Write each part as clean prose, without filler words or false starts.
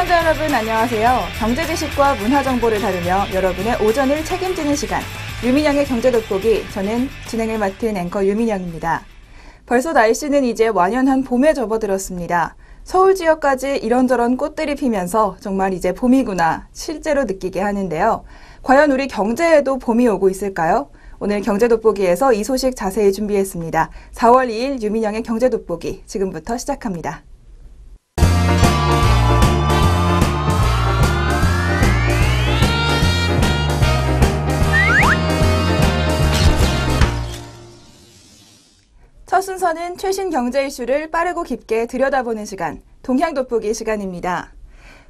시청자 여러분 안녕하세요. 경제 지식과 문화 정보를 다루며 여러분의 오전을 책임지는 시간 유민영의 경제 돋보기, 저는 진행을 맡은 앵커 유민영입니다. 벌써 날씨는 이제 완연한 봄에 접어들었습니다. 서울 지역까지 이런저런 꽃들이 피면서 정말 이제 봄이구나 실제로 느끼게 하는데요. 과연 우리 경제에도 봄이 오고 있을까요? 오늘 경제 돋보기에서 이 소식 자세히 준비했습니다. 4월 2일 유민영의 경제 돋보기 지금부터 시작합니다. 첫 순서는 최신 경제 이슈를 빠르고 깊게 들여다보는 시간, 동향 돋보기 시간입니다.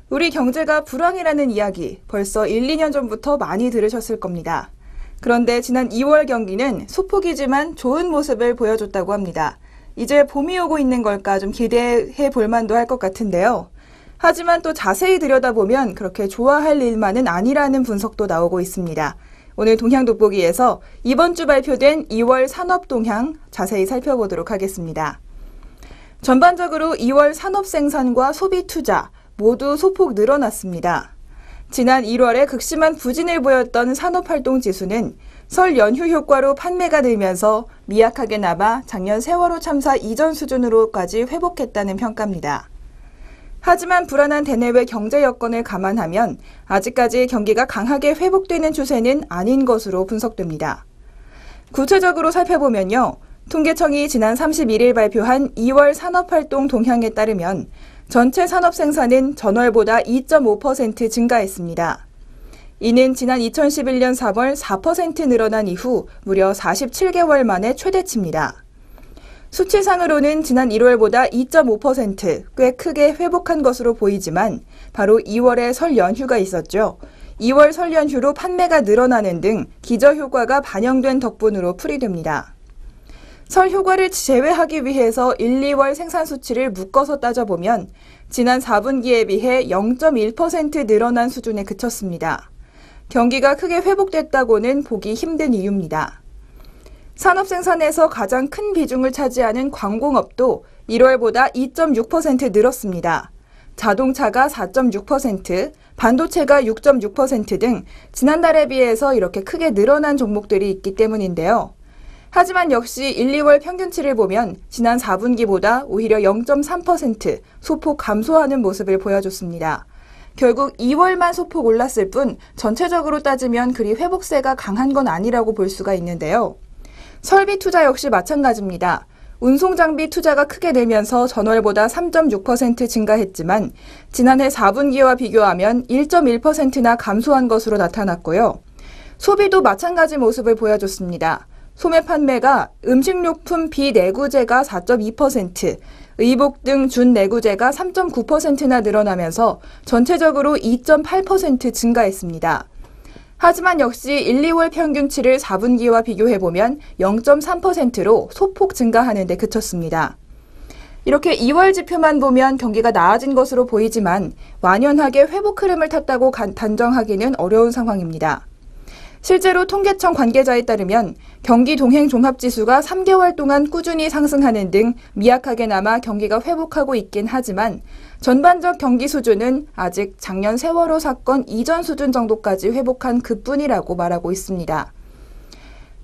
우리 경제가 불황이라는 이야기 벌써 1, 2년 전부터 많이 들으셨을 겁니다. 그런데 지난 2월 경기는 소폭이지만 좋은 모습을 보여줬다고 합니다. 이제 봄이 오고 있는 걸까 좀 기대해 볼 만도 할 것 같은데요. 하지만 또 자세히 들여다보면 그렇게 좋아할 일만은 아니라는 분석도 나오고 있습니다. 오늘 동향 돋보기에서 이번 주 발표된 2월 산업 동향 자세히 살펴보도록 하겠습니다. 전반적으로 2월 산업 생산과 소비 투자 모두 소폭 늘어났습니다. 지난 1월에 극심한 부진을 보였던 산업활동 지수는 설 연휴 효과로 판매가 늘면서 미약하게나마 작년 세월호 참사 이전 수준으로까지 회복했다는 평가입니다. 하지만 불안한 대내외 경제 여건을 감안하면 아직까지 경기가 강하게 회복되는 추세는 아닌 것으로 분석됩니다. 구체적으로 살펴보면요. 통계청이 지난 31일 발표한 2월 산업활동 동향에 따르면 전체 산업 생산은 전월보다 2.5% 증가했습니다. 이는 지난 2011년 3월 4% 늘어난 이후 무려 47개월 만의 최대치입니다. 수치상으로는 지난 1월보다 2.5% 꽤 크게 회복한 것으로 보이지만 바로 2월에 설 연휴가 있었죠. 2월 설 연휴로 판매가 늘어나는 등 기저효과가 반영된 덕분으로 풀이됩니다. 설 효과를 제외하기 위해서 1, 2월 생산 수치를 묶어서 따져보면 지난 4분기에 비해 0.1% 늘어난 수준에 그쳤습니다. 경기가 크게 회복됐다고는 보기 힘든 이유입니다. 산업 생산에서 가장 큰 비중을 차지하는 광공업도 1월보다 2.6% 늘었습니다. 자동차가 4.6%, 반도체가 6.6% 등 지난달에 비해서 이렇게 크게 늘어난 종목들이 있기 때문인데요. 하지만 역시 1, 2월 평균치를 보면 지난 4분기보다 오히려 0.3% 소폭 감소하는 모습을 보여줬습니다. 결국 2월만 소폭 올랐을 뿐 전체적으로 따지면 그리 회복세가 강한 건 아니라고 볼 수가 있는데요. 설비 투자 역시 마찬가지입니다. 운송장비 투자가 크게 늘면서 전월보다 3.6% 증가했지만 지난해 4분기와 비교하면 1.1%나 감소한 것으로 나타났고요. 소비도 마찬가지 모습을 보여줬습니다. 소매 판매가 음식료품 비내구재가 4.2%, 의복 등 준내구재가 3.9%나 늘어나면서 전체적으로 2.8% 증가했습니다. 하지만 역시 1, 2월 평균치를 4분기와 비교해보면 0.3%로 소폭 증가하는 데 그쳤습니다. 이렇게 2월 지표만 보면 경기가 나아진 것으로 보이지만 완연하게 회복 흐름을 탔다고 단정하기는 어려운 상황입니다. 실제로 통계청 관계자에 따르면 경기 동행 종합지수가 3개월 동안 꾸준히 상승하는 등 미약하게나마 경기가 회복하고 있긴 하지만 전반적 경기 수준은 아직 작년 세월호 사건 이전 수준 정도까지 회복한 그뿐이라고 말하고 있습니다.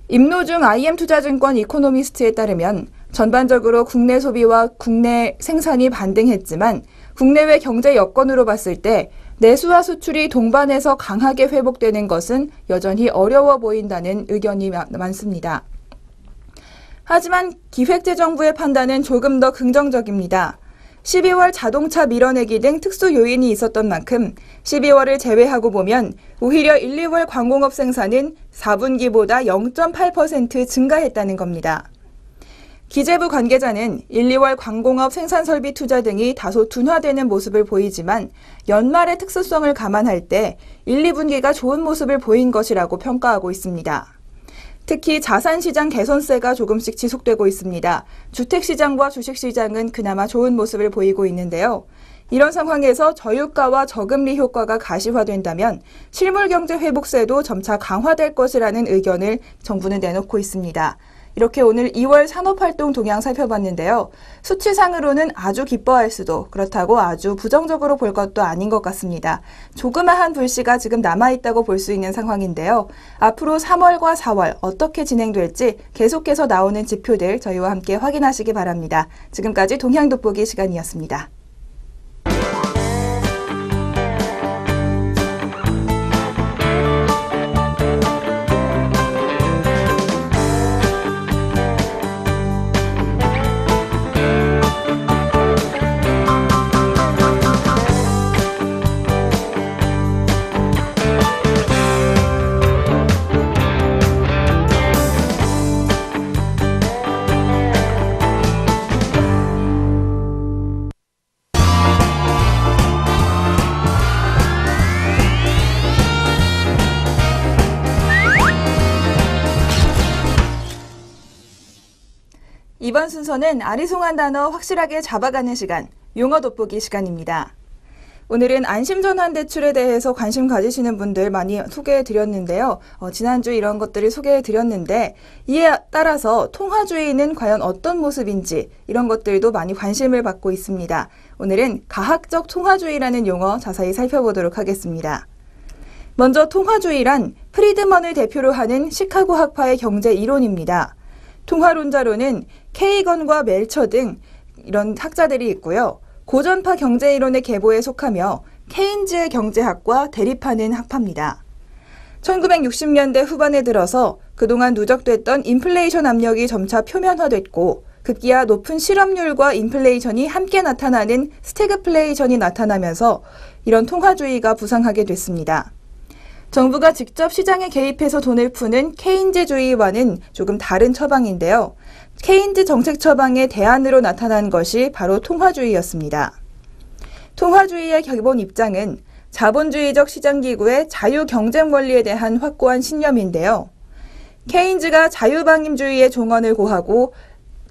임노중 IM투자증권 이코노미스트에 따르면 전반적으로 국내 소비와 국내 생산이 반등했지만 국내외 경제 여건으로 봤을 때 내수와 수출이 동반해서 강하게 회복되는 것은 여전히 어려워 보인다는 의견이 많습니다. 하지만 기획재정부의 판단은 조금 더 긍정적입니다. 12월 자동차 밀어내기 등 특수 요인이 있었던 만큼 12월을 제외하고 보면 오히려 1, 2월 광공업 생산은 4분기보다 0.8% 증가했다는 겁니다. 기재부 관계자는 1, 2월 광공업 생산설비 투자 등이 다소 둔화되는 모습을 보이지만 연말의 특수성을 감안할 때 1, 2분기가 좋은 모습을 보인 것이라고 평가하고 있습니다. 특히 자산시장 개선세가 조금씩 지속되고 있습니다. 주택시장과 주식시장은 그나마 좋은 모습을 보이고 있는데요. 이런 상황에서 저유가와 저금리 효과가 가시화된다면 실물경제 회복세도 점차 강화될 것이라는 의견을 정부는 내놓고 있습니다. 이렇게 오늘 2월 산업활동 동향 살펴봤는데요. 수치상으로는 아주 기뻐할 수도 그렇다고 아주 부정적으로 볼 것도 아닌 것 같습니다. 조그마한 불씨가 지금 남아있다고 볼 수 있는 상황인데요. 앞으로 3월과 4월 어떻게 진행될지 계속해서 나오는 지표들 저희와 함께 확인하시기 바랍니다. 지금까지 동향 돋보기 시간이었습니다. 이번 순서는 아리송한 단어 확실하게 잡아가는 시간, 용어 돋보기 시간입니다. 오늘은 안심전환대출에 대해서 관심 가지시는 분들 많이 소개해드렸는데요. 지난주 이런 것들을 소개해드렸는데 이에 따라서 통화주의는 과연 어떤 모습인지 이런 것들도 많이 관심을 받고 있습니다. 오늘은 가학적 통화주의라는 용어 자세히 살펴보도록 하겠습니다. 먼저 통화주의란 프리드먼을 대표로 하는 시카고 학파의 경제 이론입니다. 통화론자로는 케이건과 멜처 등 이런 학자들이 있고요. 고전파 경제이론의 계보에 속하며 케인즈의 경제학과 대립하는 학파입니다. 1960년대 후반에 들어서 그동안 누적됐던 인플레이션 압력이 점차 표면화됐고 급기야 높은 실업률과 인플레이션이 함께 나타나는 스태그플레이션이 나타나면서 이런 통화주의가 부상하게 됐습니다. 정부가 직접 시장에 개입해서 돈을 푸는 케인즈주의와는 조금 다른 처방인데요. 케인즈 정책 처방의 대안으로 나타난 것이 바로 통화주의였습니다. 통화주의의 기본 입장은 자본주의적 시장기구의 자유경쟁 원리에 대한 확고한 신념인데요. 케인즈가 자유방임주의의 종언을 고하고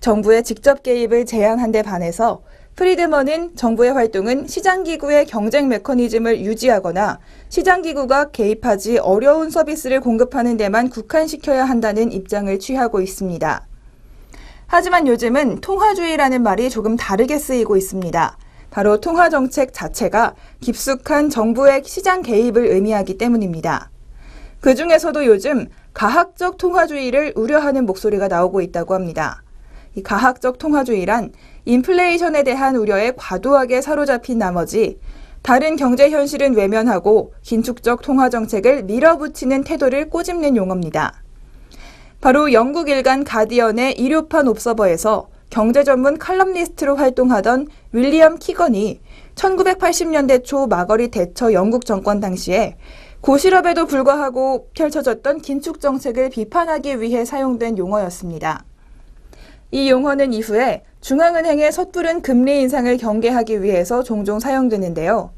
정부의 직접 개입을 제한한 데 반해서 프리드먼은 정부의 활동은 시장기구의 경쟁 메커니즘을 유지하거나 시장기구가 개입하지 어려운 서비스를 공급하는 데만 국한시켜야 한다는 입장을 취하고 있습니다. 하지만 요즘은 통화주의라는 말이 조금 다르게 쓰이고 있습니다. 바로 통화정책 자체가 깊숙한 정부의 시장 개입을 의미하기 때문입니다. 그 중에서도 요즘 가학적 통화주의를 우려하는 목소리가 나오고 있다고 합니다. 이 가학적 통화주의란 인플레이션에 대한 우려에 과도하게 사로잡힌 나머지 다른 경제 현실은 외면하고 긴축적 통화 정책을 밀어붙이는 태도를 꼬집는 용어입니다. 바로 영국 일간 가디언의 일요판 옵서버에서 경제 전문 칼럼니스트로 활동하던 윌리엄 키건이 1980년대 초 마거릿 대처 영국 정권 당시에 고실업에도 불구하고 펼쳐졌던 긴축 정책을 비판하기 위해 사용된 용어였습니다. 이 용어는 이후에 중앙은행의 섣부른 금리 인상을 경계하기 위해서 종종 사용되는데요.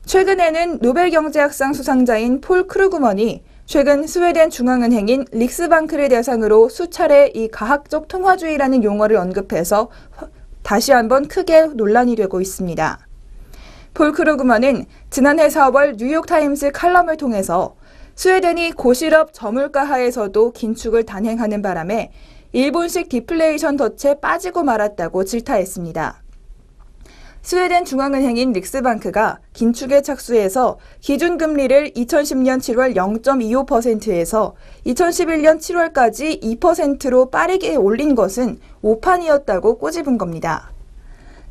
최근에는 노벨경제학상 수상자인 폴 크루그먼이 최근 스웨덴 중앙은행인 릭스방크를 대상으로 수차례 이 가학적 통화주의라는 용어를 언급해서 다시 한번 크게 논란이 되고 있습니다. 폴 크루그먼은 지난해 4월 뉴욕타임스 칼럼을 통해서 스웨덴이 고실업 저물가 하에서도 긴축을 단행하는 바람에 일본식 디플레이션 덫에 빠지고 말았다고 질타했습니다. 스웨덴 중앙은행인 릭스방크가 긴축에 착수해서 기준금리를 2010년 7월 0.25%에서 2011년 7월까지 2%로 빠르게 올린 것은 오판이었다고 꼬집은 겁니다.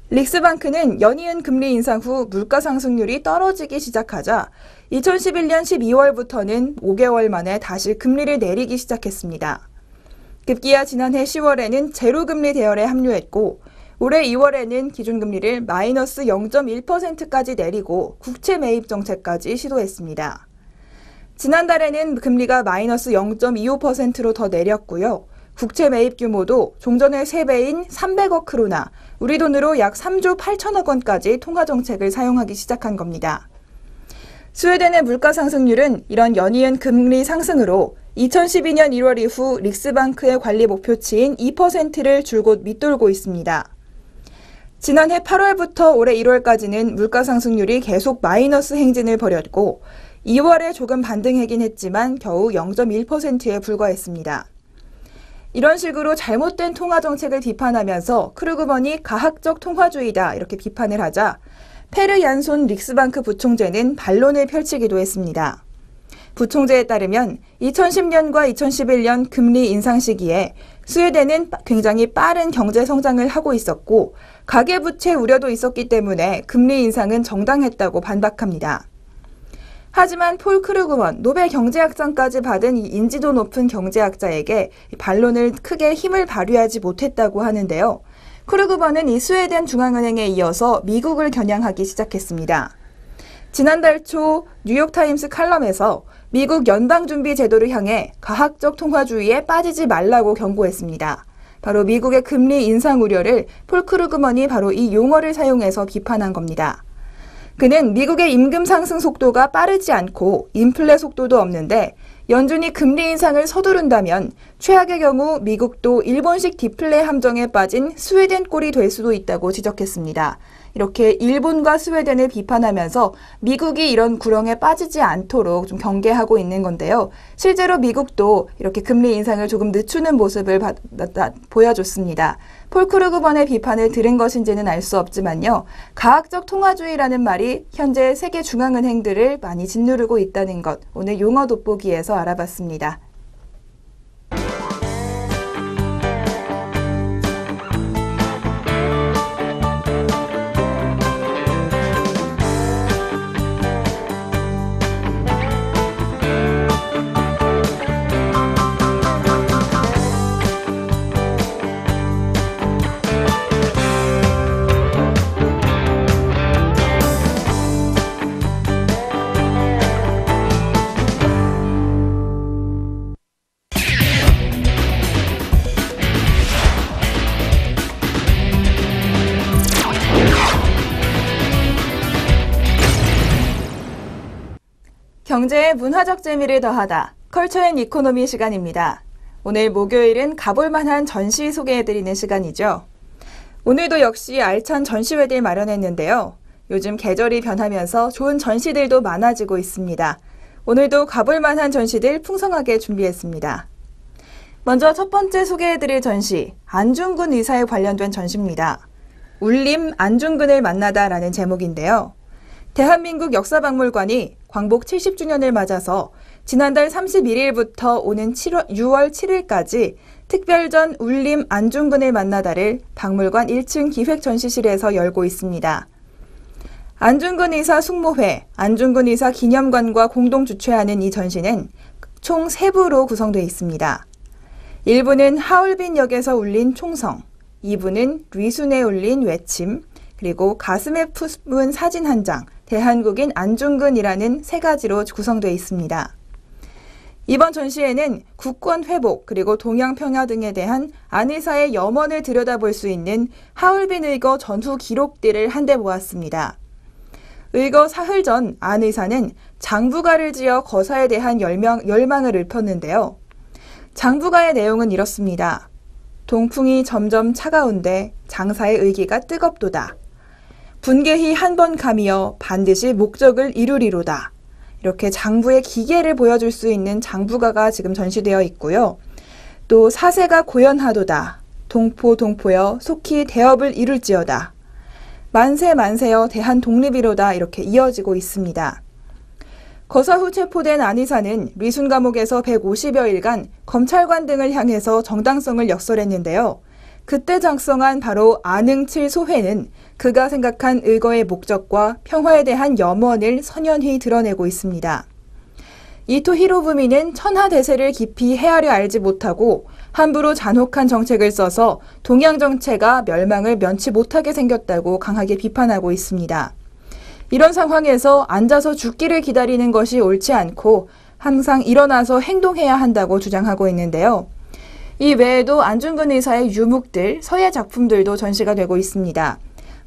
릭스방크는 연이은 금리 인상 후 물가 상승률이 떨어지기 시작하자 2011년 12월부터는 5개월 만에 다시 금리를 내리기 시작했습니다. 급기야 지난해 10월에는 제로금리 대열에 합류했고 올해 2월에는 기준금리를 마이너스 0.1%까지 내리고 국채 매입 정책까지 시도했습니다. 지난달에는 금리가 마이너스 0.25%로 더 내렸고요. 국채 매입 규모도 종전의 3배인 300억 크로나, 우리 돈으로 약 3조 8천억 원까지 통화정책을 사용하기 시작한 겁니다. 스웨덴의 물가 상승률은 이런 연이은 금리 상승으로 2012년 1월 이후 릭스방크의 관리 목표치인 2%를 줄곧 밑돌고 있습니다. 지난해 8월부터 올해 1월까지는 물가 상승률이 계속 마이너스 행진을 벌였고 2월에 조금 반등하긴 했지만 겨우 0.1%에 불과했습니다. 이런 식으로 잘못된 통화 정책을 비판하면서 크루그먼이 가학적 통화주의다 이렇게 비판을 하자 페르 얀손 릭스방크 부총재는 반론을 펼치기도 했습니다. 부총재에 따르면 2010년과 2011년 금리 인상 시기에 스웨덴은 굉장히 빠른 경제 성장을 하고 있었고 가계부채 우려도 있었기 때문에 금리 인상은 정당했다고 반박합니다. 하지만 폴 크루그먼 노벨 경제학상까지 받은 이 인지도 높은 경제학자에게 반론을 크게 힘을 발휘하지 못했다고 하는데요. 크루그먼은 이 스웨덴 중앙은행에 이어서 미국을 겨냥하기 시작했습니다. 지난달 초 뉴욕타임스 칼럼에서 미국 연방준비제도를 향해 가학적 통화주의에 빠지지 말라고 경고했습니다. 바로 미국의 금리 인상 우려를 폴 크루그먼이 바로 이 용어를 사용해서 비판한 겁니다. 그는 미국의 임금 상승 속도가 빠르지 않고 인플레 속도도 없는데 연준이 금리 인상을 서두른다면 최악의 경우 미국도 일본식 디플레 함정에 빠진 스웨덴 꼴이 될 수도 있다고 지적했습니다. 이렇게 일본과 스웨덴을 비판하면서 미국이 이런 구렁에 빠지지 않도록 좀 경계하고 있는 건데요. 실제로 미국도 이렇게 금리 인상을 조금 늦추는 모습을 보여줬습니다. 폴 크루그먼의 비판을 들은 것인지는 알 수 없지만요. 가학적 통화주의라는 말이 현재 세계 중앙은행들을 많이 짓누르고 있다는 것, 오늘 용어 돋보기에서 알아봤습니다. 경제의 문화적 재미를 더하다. 컬처 앤 이코노미 시간입니다. 오늘 목요일은 가볼 만한 전시 소개해드리는 시간이죠. 오늘도 역시 알찬 전시회들 마련했는데요. 요즘 계절이 변하면서 좋은 전시들도 많아지고 있습니다. 오늘도 가볼 만한 전시들 풍성하게 준비했습니다. 먼저 첫 번째 소개해드릴 전시, 안중근 의사에 관련된 전시입니다. 울림 안중근을 만나다라는 제목인데요. 대한민국 역사박물관이 광복 70주년을 맞아서 지난달 31일부터 오는 6월 7일까지 특별전 울림 안중근을 만나다를 박물관 1층 기획전시실에서 열고 있습니다. 안중근 의사 숙모회, 안중근 의사 기념관과 공동 주최하는 이 전시는 총 3부로 구성되어 있습니다. 1부는 하얼빈 역에서 울린 총성, 2부는 리순에 울린 외침, 그리고 가슴에 품은 사진 한 장, 대한국인 안중근이라는 3가지로 구성되어 있습니다. 이번 전시회는 국권 회복 그리고 동양평화 등에 대한 안 의사의 염원을 들여다볼 수 있는 하얼빈 의거 전후 기록들을 한데 모았습니다. 의거 사흘 전 안 의사는 장부가를 지어 거사에 대한 열망을 읊었는데요. 장부가의 내용은 이렇습니다. 동풍이 점점 차가운데 장사의 의기가 뜨겁도다. 분개히 한 번 가미어 반드시 목적을 이루리로다. 이렇게 장부의 기계를 보여줄 수 있는 장부가가 지금 전시되어 있고요. 또 사세가 고연하도다. 동포여 속히 대업을 이룰지어다. 만세여 대한 독립이로다. 이렇게 이어지고 있습니다. 거사 후 체포된 안 의사는 리순 감옥에서 150여일간 검찰관 등을 향해서 정당성을 역설했는데요. 그때 작성한 바로 안응칠 소회는 그가 생각한 의거의 목적과 평화에 대한 염원을 선연히 드러내고 있습니다. 이토 히로부미는 천하대세를 깊이 헤아려 알지 못하고 함부로 잔혹한 정책을 써서 동양 정체가 멸망을 면치 못하게 생겼다고 강하게 비판하고 있습니다. 이런 상황에서 앉아서 죽기를 기다리는 것이 옳지 않고 항상 일어나서 행동해야 한다고 주장하고 있는데요. 이 외에도 안중근 의사의 유묵들, 서예 작품들도 전시가 되고 있습니다.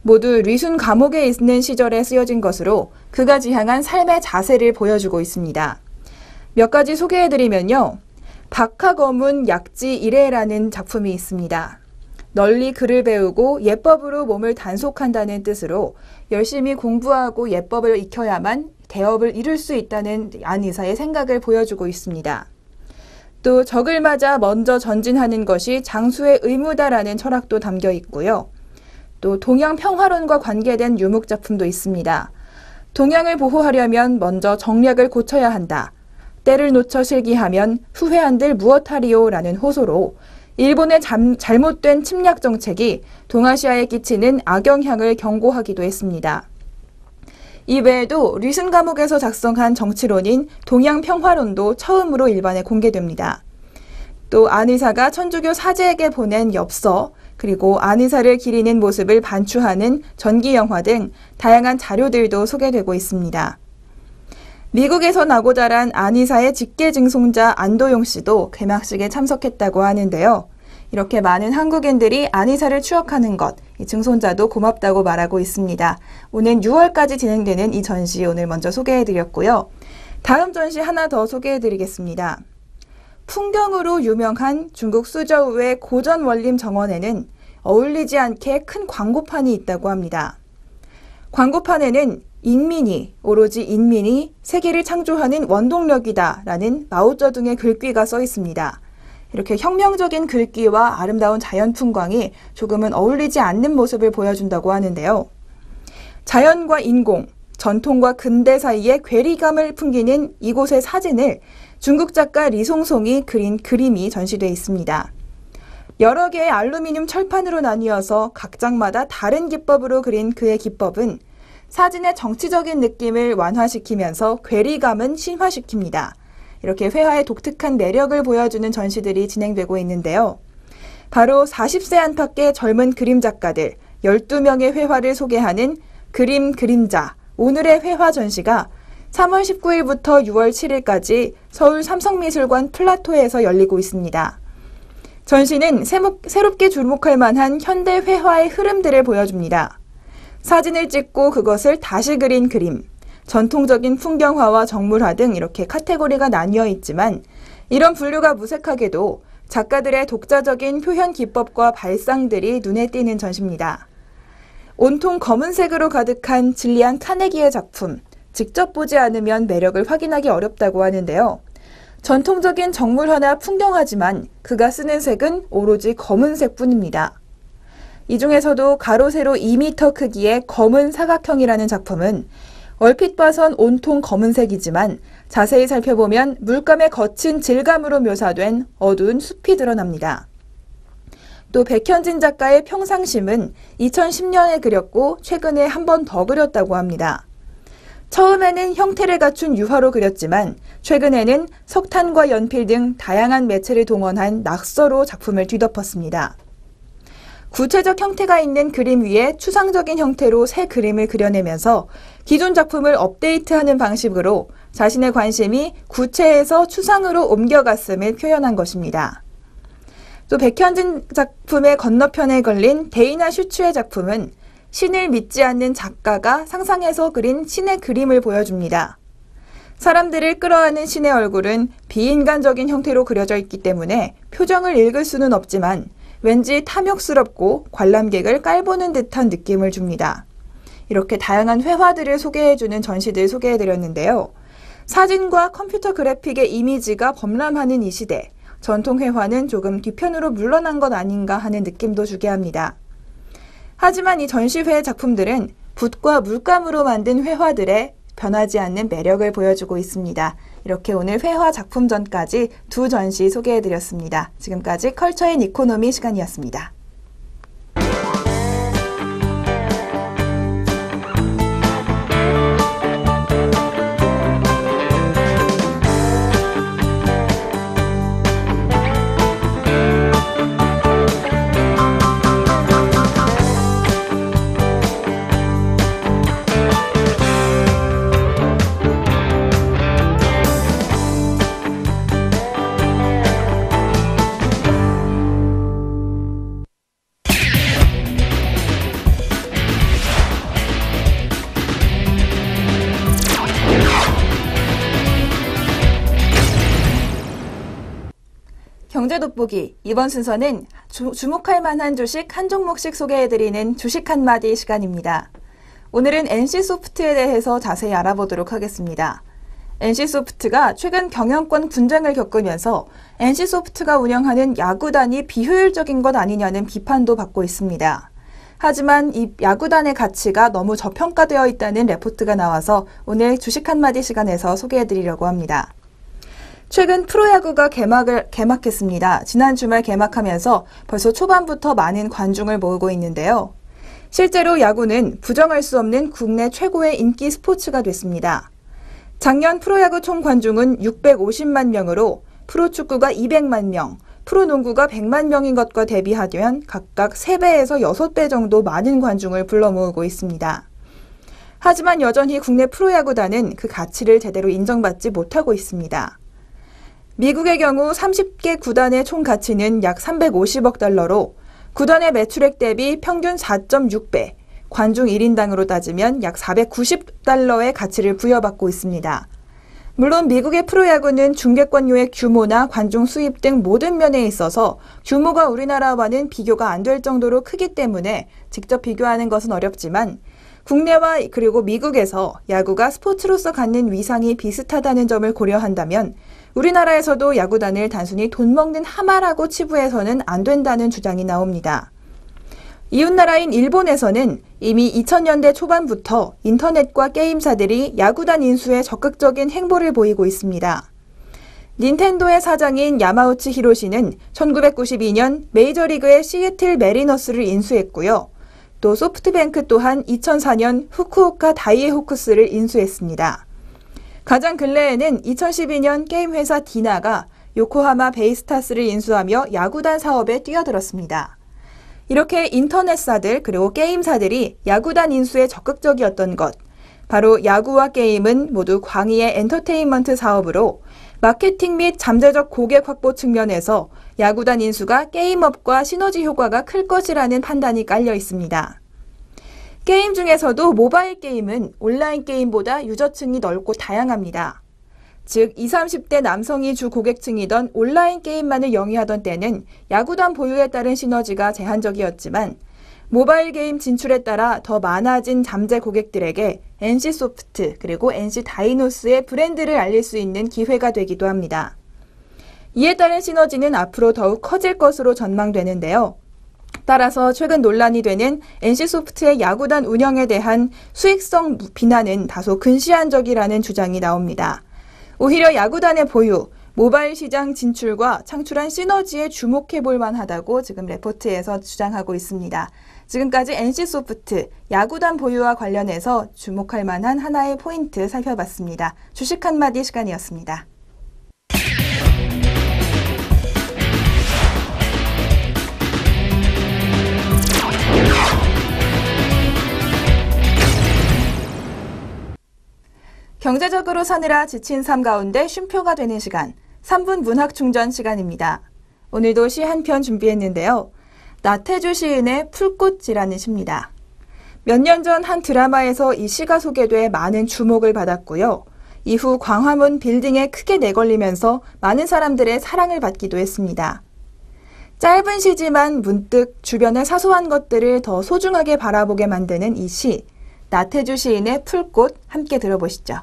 모두 리순 감옥에 있는 시절에 쓰여진 것으로 그가 지향한 삶의 자세를 보여주고 있습니다. 몇 가지 소개해드리면요. 박하거문 약지 일해라는 작품이 있습니다. 널리 글을 배우고 예법으로 몸을 단속한다는 뜻으로 열심히 공부하고 예법을 익혀야만 대업을 이룰 수 있다는 안 의사의 생각을 보여주고 있습니다. 또 적을 맞아 먼저 전진하는 것이 장수의 의무다라는 철학도 담겨 있고요. 또 동양 평화론과 관계된 유목 작품도 있습니다. 동양을 보호하려면 먼저 정략을 고쳐야 한다. 때를 놓쳐 실기하면 후회한들 무엇하리요 라는 호소로 일본의 잘못된 침략 정책이 동아시아에 끼치는 악영향을 경고하기도 했습니다. 이 외에도 류슨 감옥에서 작성한 정치론인 동양평화론도 처음으로 일반에 공개됩니다. 또 안의사가 천주교 사제에게 보낸 엽서, 그리고 안의사를 기리는 모습을 반추하는 전기영화 등 다양한 자료들도 소개되고 있습니다. 미국에서 나고 자란 안의사의 직계증송자 안도용 씨도 개막식에 참석했다고 하는데요. 이렇게 많은 한국인들이 안의사를 추억하는 것, 이 증손자도 고맙다고 말하고 있습니다. 오는 6월까지 진행되는 이 전시 오늘 먼저 소개해드렸고요. 다음 전시 하나 더 소개해드리겠습니다. 풍경으로 유명한 중국 수저우의 고전 원림 정원에는 어울리지 않게 큰 광고판이 있다고 합니다. 광고판에는 인민이, 오로지 인민이 세계를 창조하는 원동력이다 라는 마오쩌둥의 글귀가 써 있습니다. 이렇게 혁명적인 글귀와 아름다운 자연 풍광이 조금은 어울리지 않는 모습을 보여준다고 하는데요. 자연과 인공, 전통과 근대 사이의 괴리감을 풍기는 이곳의 사진을 중국 작가 리송송이 그린 그림이 전시되어 있습니다. 여러 개의 알루미늄 철판으로 나뉘어서 각 장마다 다른 기법으로 그린 그의 기법은 사진의 정치적인 느낌을 완화시키면서 괴리감은 신화시킵니다. 이렇게 회화의 독특한 매력을 보여주는 전시들이 진행되고 있는데요. 바로 40세 안팎의 젊은 그림 작가들 12명의 회화를 소개하는 그림자, 오늘의 회화 전시가 3월 19일부터 6월 7일까지 서울 삼성미술관 플라토에서 열리고 있습니다. 전시는 새롭게 주목할 만한 현대 회화의 흐름들을 보여줍니다. 사진을 찍고 그것을 다시 그린 그림, 전통적인 풍경화와 정물화 등 이렇게 카테고리가 나뉘어 있지만 이런 분류가 무색하게도 작가들의 독자적인 표현 기법과 발상들이 눈에 띄는 전시입니다. 온통 검은색으로 가득한 질리안 카네기의 작품, 직접 보지 않으면 매력을 확인하기 어렵다고 하는데요. 전통적인 정물화나 풍경화지만 그가 쓰는 색은 오로지 검은색뿐입니다. 이 중에서도 가로 세로 2m 크기의 검은 사각형이라는 작품은 얼핏 봐선 온통 검은색이지만 자세히 살펴보면 물감의 거친 질감으로 묘사된 어두운 숲이 드러납니다. 또 백현진 작가의 평상심은 2010년에 그렸고 최근에 한 번 더 그렸다고 합니다. 처음에는 형태를 갖춘 유화로 그렸지만 최근에는 석탄과 연필 등 다양한 매체를 동원한 낙서로 작품을 뒤덮었습니다. 구체적 형태가 있는 그림 위에 추상적인 형태로 새 그림을 그려내면서 기존 작품을 업데이트하는 방식으로 자신의 관심이 구체에서 추상으로 옮겨갔음을 표현한 것입니다. 또 백현진 작품의 건너편에 걸린 데이나 슈츠의 작품은 신을 믿지 않는 작가가 상상해서 그린 신의 그림을 보여줍니다. 사람들을 끌어안는 신의 얼굴은 비인간적인 형태로 그려져 있기 때문에 표정을 읽을 수는 없지만 왠지 탐욕스럽고 관람객을 깔보는 듯한 느낌을 줍니다. 이렇게 다양한 회화들을 소개해주는 전시들 소개해드렸는데요. 사진과 컴퓨터 그래픽의 이미지가 범람하는 이 시대, 전통 회화는 조금 뒤편으로 물러난 것 아닌가 하는 느낌도 주게 합니다. 하지만 이 전시회의 작품들은 붓과 물감으로 만든 회화들의 변하지 않는 매력을 보여주고 있습니다. 이렇게 오늘 회화 작품전까지 두 전시 소개해드렸습니다. 지금까지 컬처 앤 이코노미 시간이었습니다. 경제 돋보기, 이번 순서는 주목할 만한 주식 한 종목씩 소개해드리는 주식 한마디 시간입니다. 오늘은 NC소프트에 대해서 자세히 알아보도록 하겠습니다. NC소프트가 최근 경영권 분쟁을 겪으면서 NC소프트가 운영하는 야구단이 비효율적인 것 아니냐는 비판도 받고 있습니다. 하지만 이 야구단의 가치가 너무 저평가되어 있다는 레포트가 나와서 오늘 주식 한마디 시간에서 소개해드리려고 합니다. 최근 프로야구가 개막했습니다. 지난 주말 개막하면서 벌써 초반부터 많은 관중을 모으고 있는데요. 실제로 야구는 부정할 수 없는 국내 최고의 인기 스포츠가 됐습니다. 작년 프로야구 총 관중은 650만 명으로 프로축구가 200만 명, 프로농구가 100만 명인 것과 대비하면 각각 3배에서 6배 정도 많은 관중을 불러 모으고 있습니다. 하지만 여전히 국내 프로야구단은 그 가치를 제대로 인정받지 못하고 있습니다. 미국의 경우 30개 구단의 총 가치는 약 350억 달러로 구단의 매출액 대비 평균 4.6배, 관중 1인당으로 따지면 약 490달러의 가치를 부여받고 있습니다. 물론 미국의 프로야구는 중계권료의 규모나 관중 수입 등 모든 면에 있어서 규모가 우리나라와는 비교가 안 될 정도로 크기 때문에 직접 비교하는 것은 어렵지만 국내와 그리고 미국에서 야구가 스포츠로서 갖는 위상이 비슷하다는 점을 고려한다면 우리나라에서도 야구단을 단순히 돈 먹는 하마라고 치부해서는 안 된다는 주장이 나옵니다. 이웃나라인 일본에서는 이미 2000년대 초반부터 인터넷과 게임사들이 야구단 인수에 적극적인 행보를 보이고 있습니다. 닌텐도의 사장인 야마우치 히로시는 1992년 메이저리그의 시애틀 메리너스를 인수했고요. 또 소프트뱅크 또한 2004년 후쿠오카 다이에호크스를 인수했습니다. 가장 근래에는 2012년 게임 회사 디나가 요코하마 베이스타스를 인수하며 야구단 사업에 뛰어들었습니다. 이렇게 인터넷사들 그리고 게임사들이 야구단 인수에 적극적이었던 것, 바로 야구와 게임은 모두 광의의 엔터테인먼트 사업으로 마케팅 및 잠재적 고객 확보 측면에서 야구단 인수가 게임업과 시너지 효과가 클 것이라는 판단이 깔려 있습니다. 게임 중에서도 모바일 게임은 온라인 게임보다 유저층이 넓고 다양합니다. 즉 20, 30대 남성이 주 고객층이던 온라인 게임만을 영위하던 때는 야구단 보유에 따른 시너지가 제한적이었지만 모바일 게임 진출에 따라 더 많아진 잠재 고객들에게 NC소프트 그리고 NC다이노스의 브랜드를 알릴 수 있는 기회가 되기도 합니다. 이에 따른 시너지는 앞으로 더욱 커질 것으로 전망되는데요. 따라서 최근 논란이 되는 NC소프트의 야구단 운영에 대한 수익성 비난은 다소 근시안적이라는 주장이 나옵니다. 오히려 야구단의 보유, 모바일 시장 진출과 창출한 시너지에 주목해 볼 만하다고 지금 레포트에서 주장하고 있습니다. 지금까지 NC소프트, 야구단 보유와 관련해서 주목할 만한 하나의 포인트 살펴봤습니다. 주식 한마디 시간이었습니다. 경제적으로 사느라 지친 삶 가운데 쉼표가 되는 시간, 3분 문학 충전 시간입니다. 오늘도 시 한 편 준비했는데요. 나태주 시인의 풀꽃이라는 시입니다. 몇 년 전 한 드라마에서 이 시가 소개돼 많은 주목을 받았고요. 이후 광화문 빌딩에 크게 내걸리면서 많은 사람들의 사랑을 받기도 했습니다. 짧은 시지만 문득 주변의 사소한 것들을 더 소중하게 바라보게 만드는 이 시, 나태주 시인의 풀꽃 함께 들어보시죠.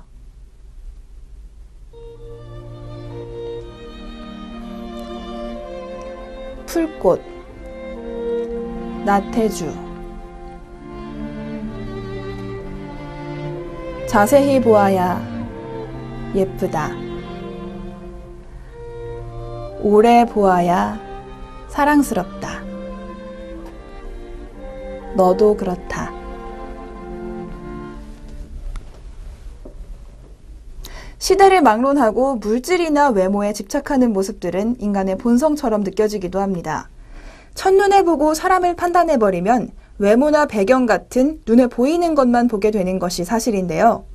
풀꽃, 나태주. 자세히 보아야 예쁘다. 오래 보아야 사랑스럽다. 너도 그렇다. 시대를 막론하고 물질이나 외모에 집착하는 모습들은 인간의 본성처럼 느껴지기도 합니다. 첫눈에 보고 사람을 판단해버리면 외모나 배경 같은 눈에 보이는 것만 보게 되는 것이 사실인데요.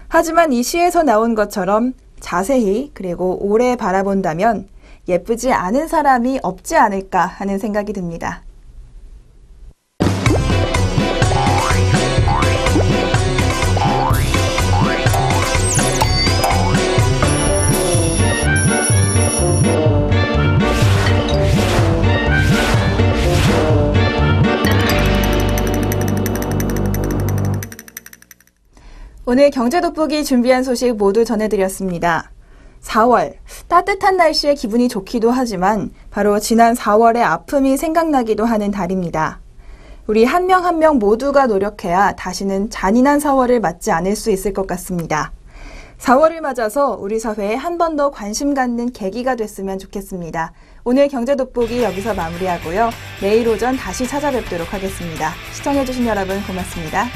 하지만 이 시에서 나온 것처럼 자세히 그리고 오래 바라본다면 예쁘지 않은 사람이 없지 않을까 하는 생각이 듭니다. 오늘 경제 돋보기 준비한 소식 모두 전해드렸습니다. 4월, 따뜻한 날씨에 기분이 좋기도 하지만 바로 지난 4월의 아픔이 생각나기도 하는 달입니다. 우리 한 명 한 명 모두가 노력해야 다시는 잔인한 4월을 맞지 않을 수 있을 것 같습니다. 4월을 맞아서 우리 사회에 한 번 더 관심 갖는 계기가 됐으면 좋겠습니다. 오늘 경제 돋보기 여기서 마무리하고요. 내일 오전 다시 찾아뵙도록 하겠습니다. 시청해주신 여러분 고맙습니다.